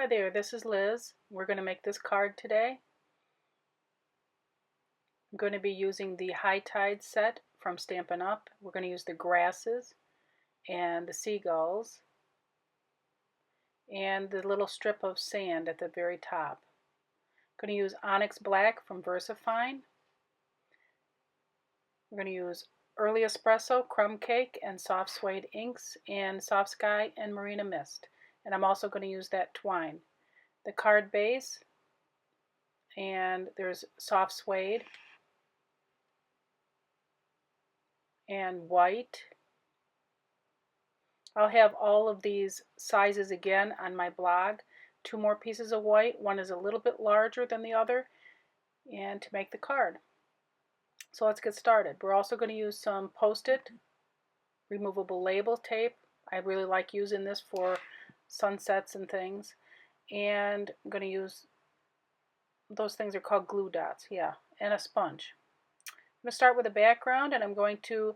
Hi there, this is Liz. We're going to make this card today. I'm going to be using the High Tide set from Stampin' Up. We're going to use the grasses and the seagulls and the little strip of sand at the very top. I'm going to use Onyx Black from VersaFine. We're going to use Early Espresso, Crumb Cake, and Soft Suede inks, and Soft Sky and Marina Mist. And I'm also going to use that twine. The card base, and there's soft suede and white. I'll have all of these sizes again on my blog. 2 more pieces of white. One is a little bit larger than the other, and to make the card. So let's get started. We're also going to use some Post-it removable label tape. I really like using this for sunsets and things. And I'm going to use, those things are called glue dots, yeah, and a sponge. I'm going to start with a background, and I'm going to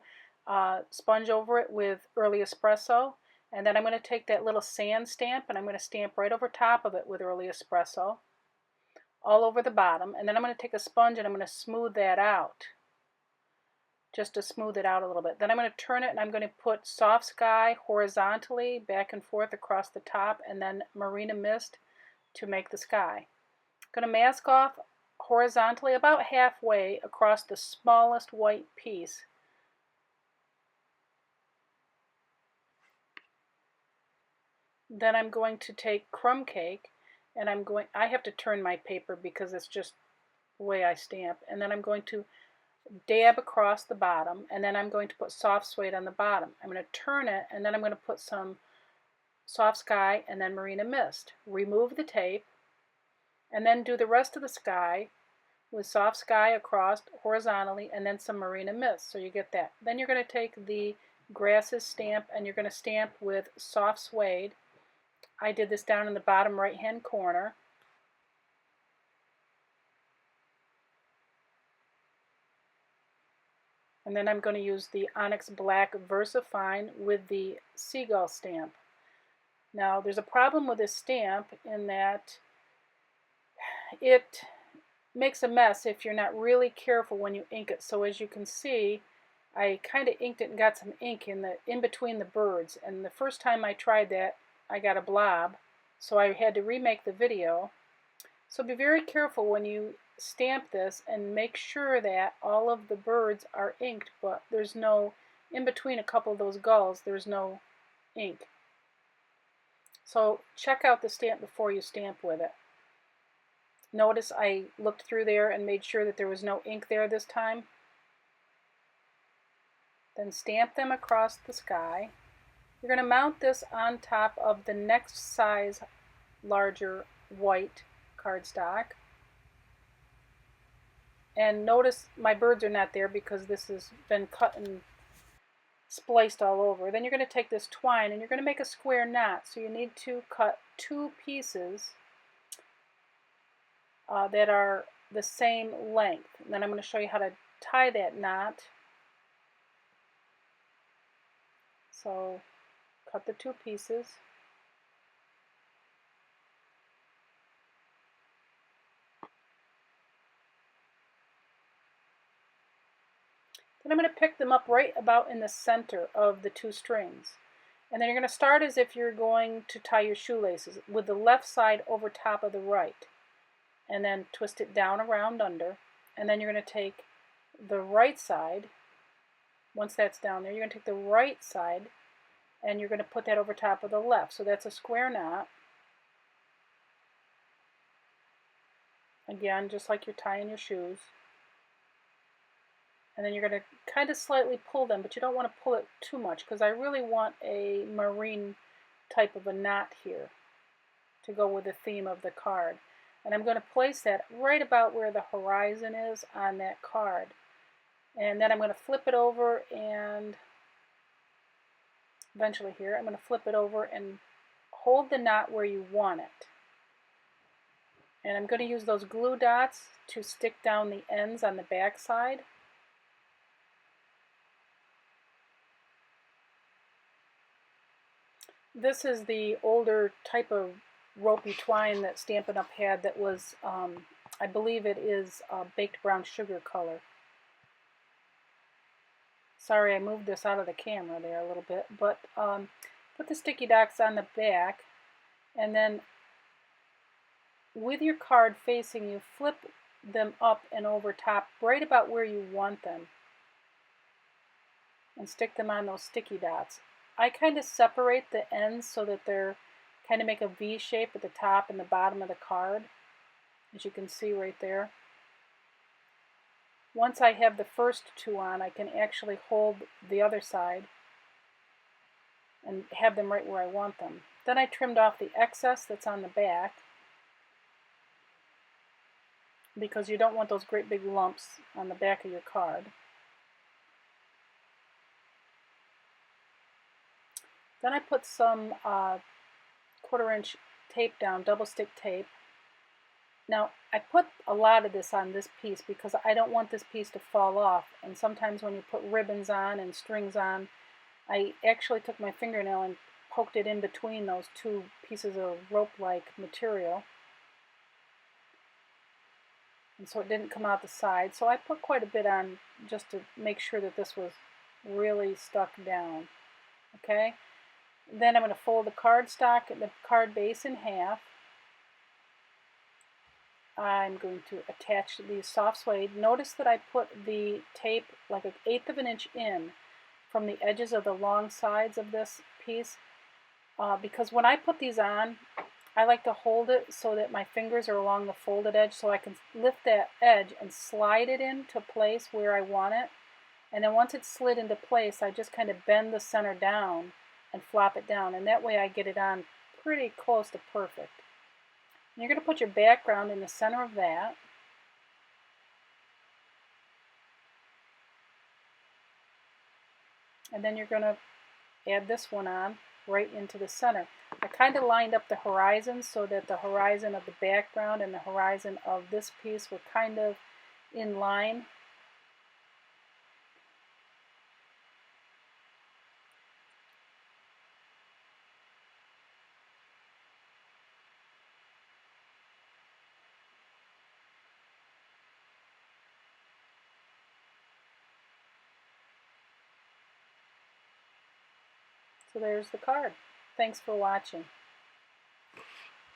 sponge over it with Early Espresso, and then I'm going to take that little sand stamp and I'm going to stamp right over top of it with Early Espresso all over the bottom, and then I'm going to take a sponge and I'm going to smooth that out, just to smooth it out a little bit. Then I'm going to turn it and I'm going to put Soft Sky horizontally back and forth across the top, and then Marina Mist to make the sky. I'm going to mask off horizontally about halfway across the smallest white piece. Then I'm going to take Crumb Cake, and I have to turn my paper because it's just the way I stamp, and then I'm going to dab across the bottom, and then I'm going to put Soft Suede on the bottom. I'm going to turn it, and then I'm going to put some Soft Sky and then Marina Mist. Remove the tape, and then do the rest of the sky with Soft Sky across horizontally and then some Marina Mist, so you get that. Then you're going to take the grasses stamp and you're going to stamp with Soft Suede. I did this down in the bottom right hand corner. And then I'm going to use the Onyx Black VersaFine with the seagull stamp. Now there's a problem with this stamp in that it makes a mess if you're not really careful when you ink it. So as you can see, I kind of inked it and got some ink in between the birds, and the first time I tried that I got a blob, so I had to remake the video. So be very careful when you stamp this and make sure that all of the birds are inked, but there's no, in between a couple of those gulls, there's no ink. So check out the stamp before you stamp with it. Notice I looked through there and made sure that there was no ink there this time. Then stamp them across the sky. You're going to mount this on top of the next size larger white cardstock. And notice my birds are not there because this has been cut and spliced all over. Then you're going to take this twine and you're going to make a square knot. So you need to cut 2 pieces that are the same length. And then I'm going to show you how to tie that knot. So cut the 2 pieces. Then I'm going to pick them up right about in the center of the 2 strings. And then you're going to start as if you're going to tie your shoelaces with the left side over top of the right. And then twist it down around under. And then you're going to take the right side. Once that's down there, you're going to take the right side and you're going to put that over top of the left. So that's a square knot. Again, just like you're tying your shoes. And then you're going to kind of slightly pull them, but you don't want to pull it too much because I really want a marine type of a knot here to go with the theme of the card. And I'm going to place that right about where the horizon is on that card. And then I'm going to flip it over, and eventually here I'm going to flip it over and hold the knot where you want it. And I'm going to use those glue dots to stick down the ends on the back side. This is the older type of ropey twine that Stampin' Up! Had that was, I believe it is baked brown sugar color. Sorry, I moved this out of the camera there a little bit, but put the sticky dots on the back, and then with your card facing you, flip them up and over top right about where you want them, and stick them on those sticky dots. I kind of separate the ends so that they're kind of make a V shape at the top and the bottom of the card, as you can see right there. Once I have the first two on, I can actually hold the other side and have them right where I want them. Then I trimmed off the excess that's on the back, because you don't want those great big lumps on the back of your card. Then I put some 1/4 inch tape down, double stick tape. Now I put a lot of this on this piece because I don't want this piece to fall off, and sometimes when you put ribbons on and strings on, I actually took my fingernail and poked it in between those two pieces of rope-like material, and so it didn't come out the side. So I put quite a bit on just to make sure that this was really stuck down. Okay, then I'm going to fold the cardstock and the card base in half. I'm going to attach these soft suede. Notice that I put the tape like 1/8 of an inch in from the edges of the long sides of this piece, because when I put these on, I like to hold it so that my fingers are along the folded edge, so I can lift that edge and slide it into place where I want it. And then once it's slid into place, I just kind of bend the center down and flop it down, and that way I get it on pretty close to perfect. And you're going to put your background in the center of that. And then you're going to add this one on right into the center. I kind of lined up the horizons so that the horizon of the background and the horizon of this piece were kind of in line. So there's the card. Thanks for watching.